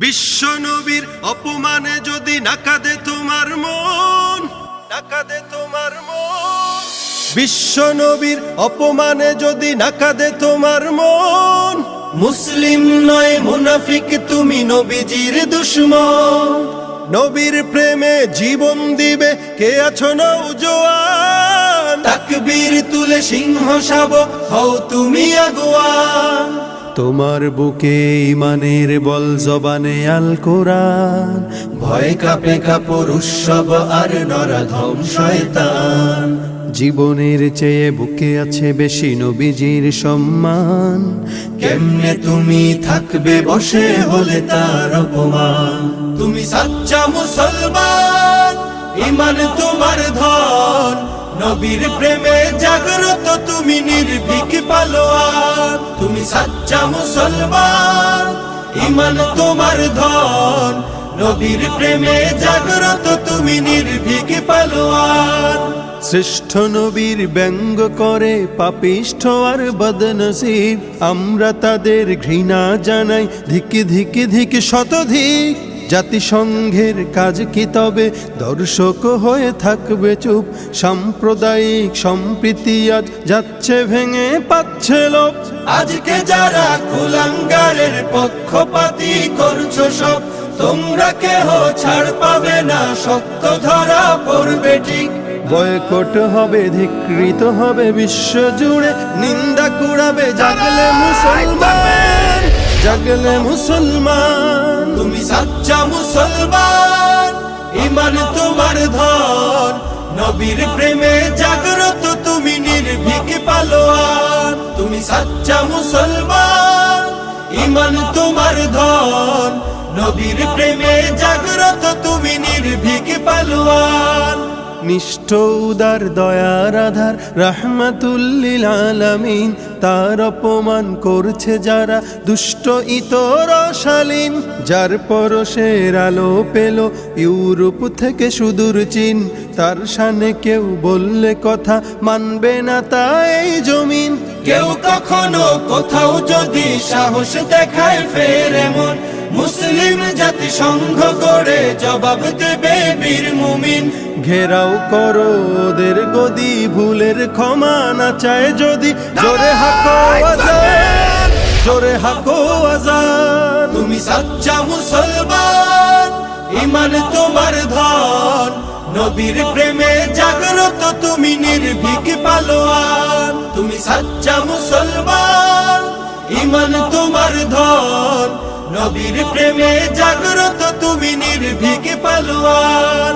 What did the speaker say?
বিশ্ব নবীর অপমানে যদি না কাঁদে তোমার মন, না কাঁদে তোমার মন। বিশ্ব নবীর অপমানে যদি না কাঁদে তোমার মন, মুসলিম নয় মুনাফিক তুমি, নবীজির দুশমন। নবীর প্রেমে জীবন দিবে কে আছো নওজোয়ান, তাকবীর তুলে সিংহ শাবক হও তুমি আগুয়ান। তোমার বুকে ইমানের বল, জবানে আল কোরআন, ভয় কাঁপে কাপড় উৎসব আর নরাধম শয়তান। জীবনের চেয়ে বুকে আছে বেশি নবীজির সম্মান, কেমনে তুমি থাকবে বসে হলে তার অপমান। তুমি সাচ্চা মুসলমান, ইমান তোমার ধন, নবীর প্রেমে জাগ্রত তুমি নির্ভীক পালোয়ান। তুমি সাচ্চা মুসলমান, ইমান তোমার ধন, নবীর প্রেমে জাগ্রত তুমি নির্ভীক পালোয়ান। শ্রেষ্ঠ নবীর ব্যঙ্গ করে পাপিষ্ঠ আর বদনসিব, আমরা তাদের ঘৃণা জানাই ধিকি ধিকি ধিকি শতধিক। জাতিসংঘের কাজ কি তবে দর্শক হয়ে থাকবে চুপ, সাম্প্রদায়িক সম্প্রীতি আজ যাচ্ছে ভেঙে পাচ্ছে লোপ। আজকে যারা কুলাঙ্গারের পক্ষপাতী করছো সব, তোমরা কেহ ছাড় পাবে না, শক্ত ধরা পড়বে ঠিক। বয়কট হবে, ধিকৃত হবে বিশ্ব জুড়ে, নিন্দা কুড়াবে জাগলে মুসলমান, জাগলে মুসলমান। তুমি সাচ্চা মুসলমান, ইমান তোমার ধন, নবীর প্রেমে জাগ্রত তুমি নির্ভীক পালোয়ান। তুমি সাচ্চা মুসলমান, ইমান তোমার ধন, নবীর প্রেমে জাগ্রত তুমি নির্ভীক পালোয়ান। নিষ্ঠ উদার দয়ার আধার রাহমাতুল লিল আলামিন, তার অপমান করছে যারা দুষ্ট ইতর শালীন। যার পরশের আলো পেল ইউরোপ থেকে সুদূর চীন, তার শানে কেউ বললে কথা মানবে না তাই জমিন। কেউ কখনো কোথাও যদি সাহস দেখায় ফের এমন, মুসলিম জাতি সংঘ করে জবাব দেবে বীর মুমিন। ঘেরাও করো ওদের গদি, ভুলের ক্ষমা না চায় যদি, জোরে হাকো আজান, জোরে হাকো আজান। তুমি সাচ্চা মুসলমান, ইমান তোমার ধন, নবীর প্রেমে জাগ্রত তুমি নির্ভীক পালোয়ান। তুমি সাচ্চা মুসলমান, ইমান তোমার ধন, নবীর প্রেমে জাগ্রত তুমি নির্ভীক পালোয়ান।